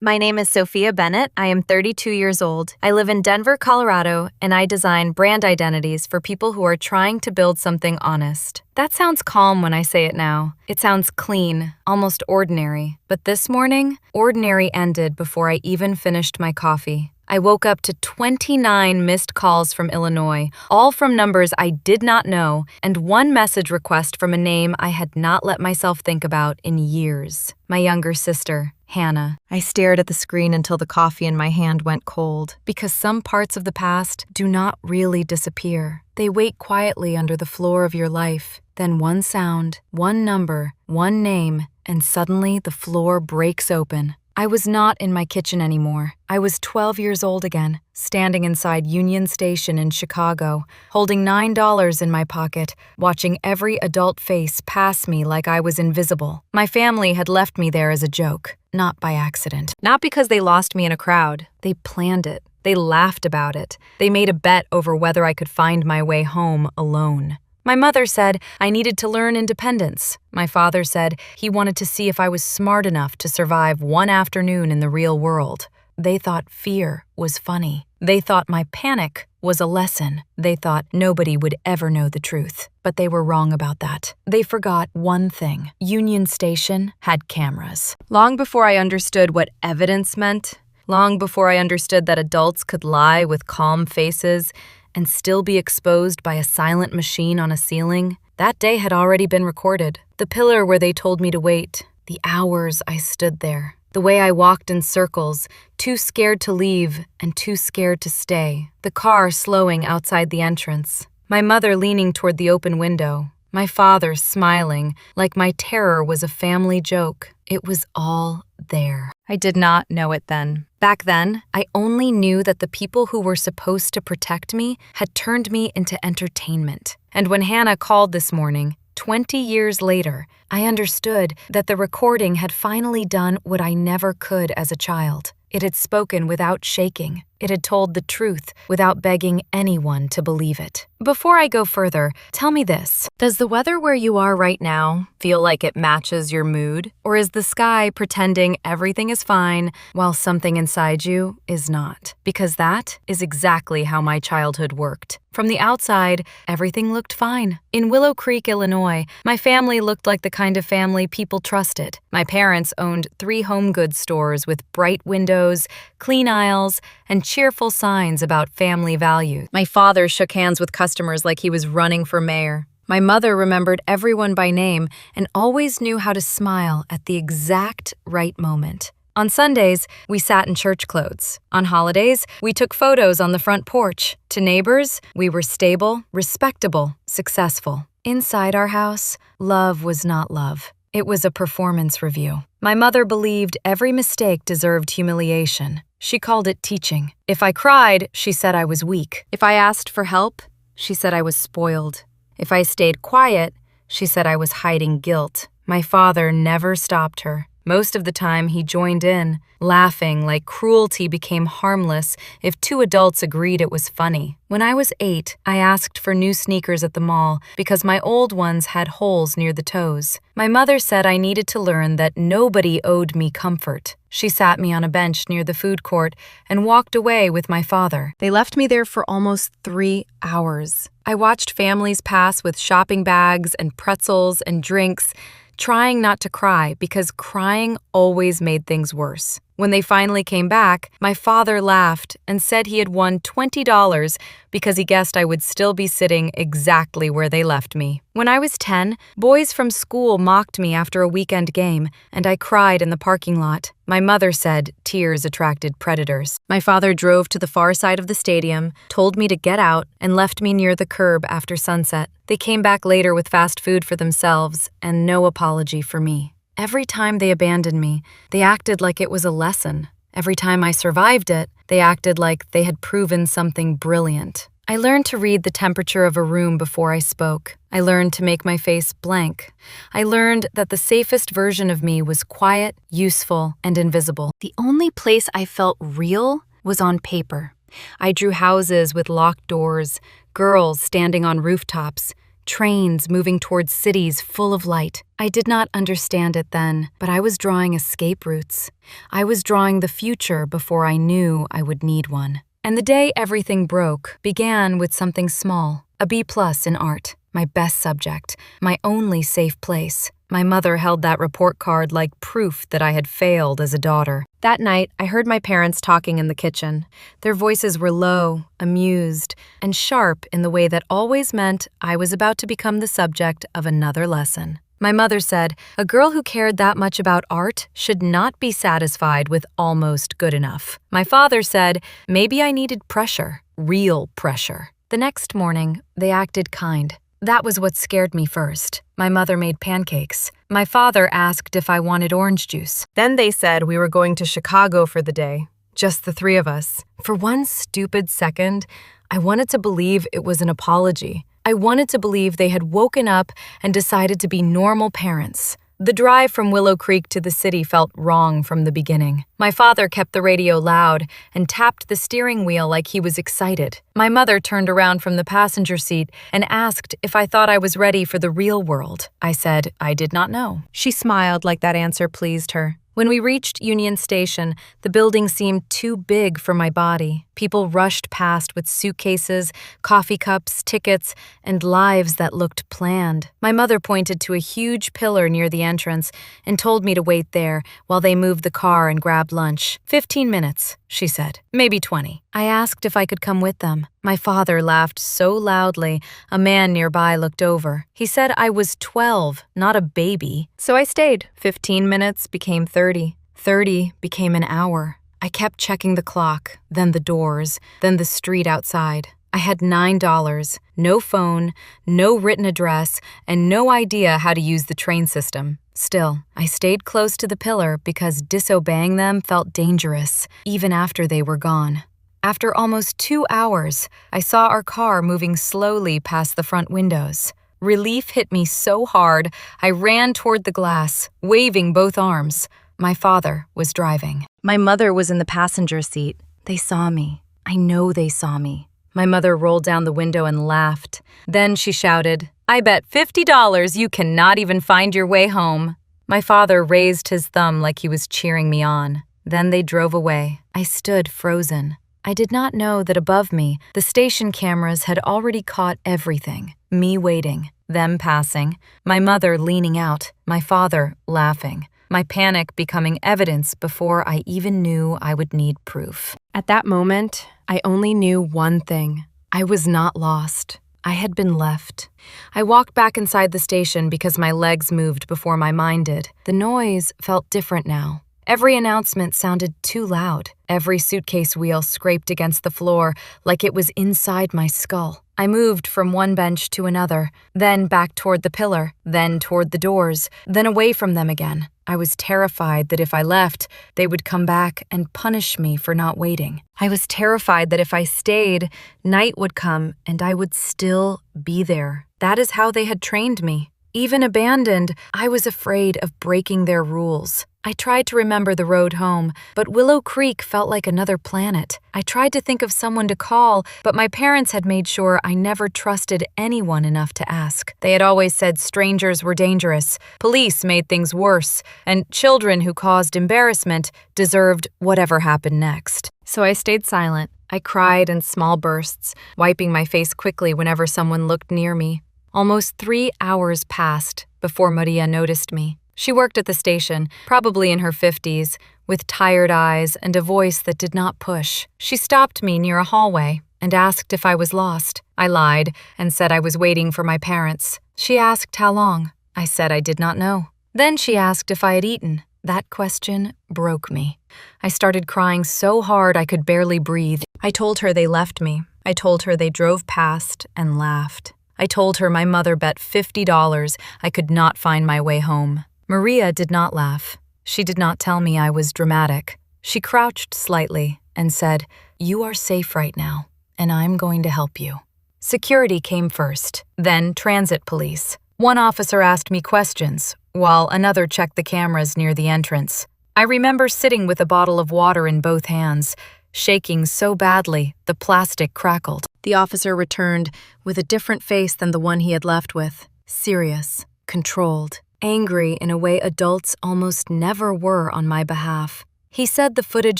My name is Sophia Bennett. I am 32 years old. I live in Denver, Colorado, and I design brand identities for people who are trying to build something honest. That sounds calm when I say it now. It sounds clean, almost ordinary. But this morning, ordinary ended before I even finished my coffee. I woke up to 29 missed calls from Illinois, all from numbers I did not know, and one message request from a name I had not let myself think about in years. My younger sister, Hannah. I stared at the screen until the coffee in my hand went cold, because some parts of the past do not really disappear. They wait quietly under the floor of your life. Then one sound, one number, one name, and suddenly the floor breaks open. I was not in my kitchen anymore. I was 12 years old again, standing inside Union Station in Chicago, holding $9 in my pocket, watching every adult face pass me like I was invisible. My family had left me there as a joke, not by accident. Not because they lost me in a crowd. They planned it. They laughed about it. They made a bet over whether I could find my way home alone. My mother said I needed to learn independence. My father said he wanted to see if I was smart enough to survive one afternoon in the real world. They thought fear was funny. They thought my panic was a lesson. They thought nobody would ever know the truth. But they were wrong about that. They forgot one thing. Union Station had cameras. Long before I understood what evidence meant, long before I understood that adults could lie with calm faces and still be exposed by a silent machine on a ceiling, that day had already been recorded. The pillar where they told me to wait, the hours I stood there, the way I walked in circles, too scared to leave and too scared to stay, the car slowing outside the entrance, my mother leaning toward the open window, my father smiling like my terror was a family joke. It was all there. I did not know it then. Back then, I only knew that the people who were supposed to protect me had turned me into entertainment. And when Hannah called this morning, 20 years later, I understood that the recording had finally done what I never could as a child. It had spoken without shaking. It had told the truth without begging anyone to believe it. Before I go further, tell me this. Does the weather where you are right now feel like it matches your mood? Or is the sky pretending everything is fine while something inside you is not? Because that is exactly how my childhood worked. From the outside, everything looked fine. In Willow Creek, Illinois, my family looked like the kind of family people trusted. My parents owned 3 home goods stores with bright windows, clean aisles, and cheerful signs about family values. My father shook hands with customers like he was running for mayor. My mother remembered everyone by name and always knew how to smile at the exact right moment. On Sundays, we sat in church clothes. On holidays, we took photos on the front porch. To neighbors, we were stable, respectable, successful. Inside our house, love was not love. It was a performance review. My mother believed every mistake deserved humiliation. She called it teaching. If I cried, she said I was weak. If I asked for help, she said I was spoiled. If I stayed quiet, she said I was hiding guilt. My father never stopped her. Most of the time, he joined in, laughing like cruelty became harmless if 2 adults agreed it was funny. When I was 8, I asked for new sneakers at the mall because my old ones had holes near the toes. My mother said I needed to learn that nobody owed me comfort. She sat me on a bench near the food court and walked away with my father. They left me there for almost 3 hours. I watched families pass with shopping bags and pretzels and drinks, trying not to cry because crying always made things worse. When they finally came back, my father laughed and said he had won $20 because he guessed I would still be sitting exactly where they left me. When I was 10, boys from school mocked me after a weekend game, and I cried in the parking lot. My mother said tears attracted predators. My father drove to the far side of the stadium, told me to get out, and left me near the curb after sunset. They came back later with fast food for themselves and no apology for me. Every time they abandoned me, they acted like it was a lesson. Every time I survived it, they acted like they had proven something brilliant. I learned to read the temperature of a room before I spoke. I learned to make my face blank. I learned that the safest version of me was quiet, useful, and invisible. The only place I felt real was on paper. I drew houses with locked doors, girls standing on rooftops, trains moving towards cities full of light. I did not understand it then, but I was drawing escape routes. I was drawing the future before I knew I would need one. And the day everything broke began with something small, a B+ in art, my best subject, my only safe place. My mother held that report card like proof that I had failed as a daughter. That night, I heard my parents talking in the kitchen. Their voices were low, amused, and sharp in the way that always meant I was about to become the subject of another lesson. My mother said, a girl who cared that much about art should not be satisfied with almost good enough. My father said, maybe I needed pressure, real pressure. The next morning, they acted kind. That was what scared me first. My mother made pancakes. My father asked if I wanted orange juice. Then they said we were going to Chicago for the day, just the three of us. For one stupid second, I wanted to believe it was an apology. I wanted to believe they had woken up and decided to be normal parents. The drive from Willow Creek to the city felt wrong from the beginning. My father kept the radio loud and tapped the steering wheel like he was excited. My mother turned around from the passenger seat and asked if I thought I was ready for the real world. I said I did not know. She smiled like that answer pleased her. When we reached Union Station, the building seemed too big for my body. People rushed past with suitcases, coffee cups, tickets, and lives that looked planned. My mother pointed to a huge pillar near the entrance and told me to wait there while they moved the car and grabbed lunch. 15 minutes, she said. Maybe 20. I asked if I could come with them. My father laughed so loudly, a man nearby looked over. He said I was 12, not a baby. So I stayed. 15 minutes became 30. 30 became an hour. I kept checking the clock, then the doors, then the street outside. I had $9, no phone, no written address, and no idea how to use the train system. Still, I stayed close to the pillar because disobeying them felt dangerous, even after they were gone. After almost 2 hours, I saw our car moving slowly past the front windows. Relief hit me so hard, I ran toward the glass, waving both arms. My father was driving. My mother was in the passenger seat. They saw me. I know they saw me. My mother rolled down the window and laughed. Then she shouted, I bet $50 you cannot even find your way home. My father raised his thumb like he was cheering me on. Then they drove away. I stood frozen. I did not know that above me, the station cameras had already caught everything. Me waiting, them passing, my mother leaning out, my father laughing. My panic becoming evidence before I even knew I would need proof. At that moment, I only knew one thing. I was not lost. I had been left. I walked back inside the station because my legs moved before my mind did. The noise felt different now. Every announcement sounded too loud. Every suitcase wheel scraped against the floor like it was inside my skull. I moved from one bench to another, then back toward the pillar, then toward the doors, then away from them again. I was terrified that if I left, they would come back and punish me for not waiting. I was terrified that if I stayed, night would come and I would still be there. That is how they had trained me. Even abandoned, I was afraid of breaking their rules. I tried to remember the road home, but Willow Creek felt like another planet. I tried to think of someone to call, but my parents had made sure I never trusted anyone enough to ask. They had always said strangers were dangerous, police made things worse, and children who caused embarrassment deserved whatever happened next. So I stayed silent. I cried in small bursts, wiping my face quickly whenever someone looked near me. Almost 3 hours passed before Maria noticed me. She worked at the station, probably in her 50s, with tired eyes and a voice that did not push. She stopped me near a hallway and asked if I was lost. I lied and said I was waiting for my parents. She asked how long. I said I did not know. Then she asked if I had eaten. That question broke me. I started crying so hard I could barely breathe. I told her they left me. I told her they drove past and laughed. I told her my mother bet $50 I could not find my way home. Maria did not laugh. She did not tell me I was dramatic. She crouched slightly and said, "You are safe right now, and I'm going to help you." Security came first, then transit police. One officer asked me questions, while another checked the cameras near the entrance. I remember sitting with a bottle of water in both hands, shaking so badly the plastic crackled. The officer returned with a different face than the one he had left with. Serious, controlled, angry in a way adults almost never were on my behalf. He said the footage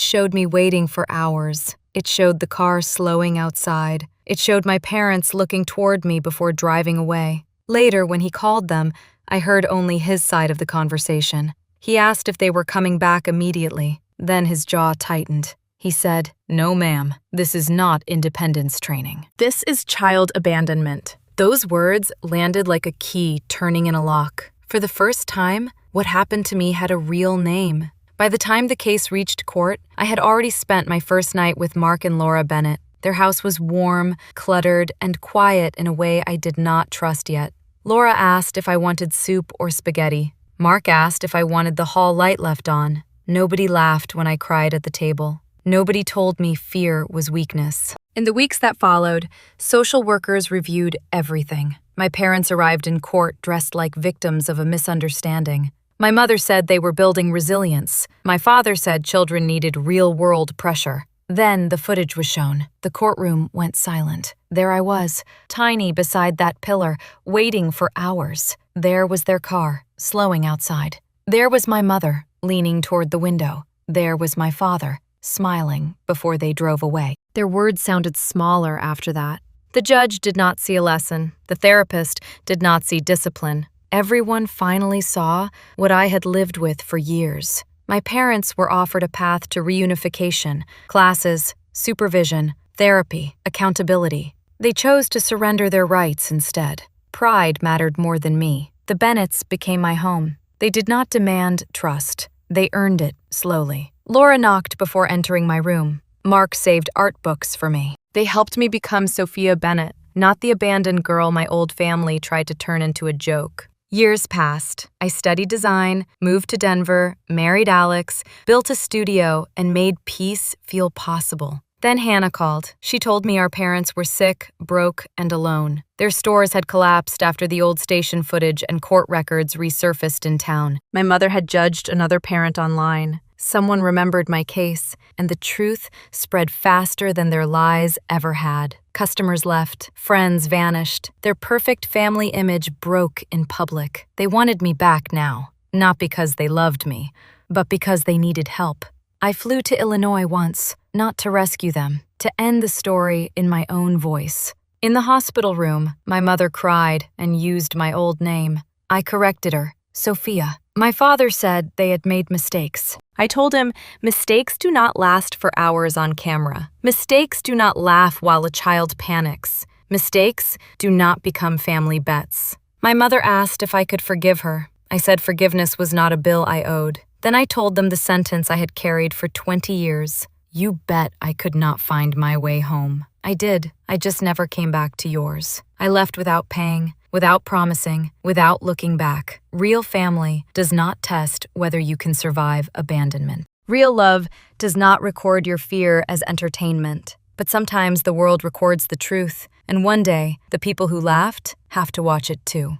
showed me waiting for hours. It showed the car slowing outside. It showed my parents looking toward me before driving away. Later, when he called them, I heard only his side of the conversation. He asked if they were coming back immediately. Then his jaw tightened. He said, "No, ma'am, this is not independence training. This is child abandonment." Those words landed like a key turning in a lock. For the first time, what happened to me had a real name. By the time the case reached court, I had already spent my first night with Mark and Laura Bennett. Their house was warm, cluttered, and quiet in a way I did not trust yet. Laura asked if I wanted soup or spaghetti. Mark asked if I wanted the hall light left on. Nobody laughed when I cried at the table. Nobody told me fear was weakness. In the weeks that followed, social workers reviewed everything. My parents arrived in court dressed like victims of a misunderstanding. My mother said they were building resilience. My father said children needed real-world pressure. Then the footage was shown. The courtroom went silent. There I was, tiny beside that pillar, waiting for hours. There was their car, slowing outside. There was my mother, leaning toward the window. There was my father, smiling before they drove away. Their words sounded smaller after that. The judge did not see a lesson. The therapist did not see discipline. Everyone finally saw what I had lived with for years. My parents were offered a path to reunification, classes, supervision, therapy, accountability. They chose to surrender their rights instead. Pride mattered more than me. The Bennetts became my home. They did not demand trust. They earned it slowly. Laura knocked before entering my room. Mark saved art books for me. They helped me become Sophia Bennett, not the abandoned girl my old family tried to turn into a joke. Years passed. I studied design, moved to Denver, married Alex, built a studio, and made peace feel possible. Then Hannah called. She told me our parents were sick, broke, and alone. Their stores had collapsed after the old station footage and court records resurfaced in town. My mother had judged another parent online. Someone remembered my case, and the truth spread faster than their lies ever had. Customers left, friends vanished. Their perfect family image broke in public. They wanted me back now, not because they loved me, but because they needed help. I flew to Illinois once, not to rescue them, to end the story in my own voice. In the hospital room, my mother cried and used my old name. I corrected her, Sophia. My father said they had made mistakes. I told him, mistakes do not last for hours on camera. Mistakes do not laugh while a child panics. Mistakes do not become family bets. My mother asked if I could forgive her. I said forgiveness was not a bill I owed. Then I told them the sentence I had carried for 20 years. You bet I could not find my way home. I did. I just never came back to yours. I left without paying, without promising, without looking back. Real family does not test whether you can survive abandonment. Real love does not record your fear as entertainment. But sometimes the world records the truth, and one day, the people who laughed have to watch it too.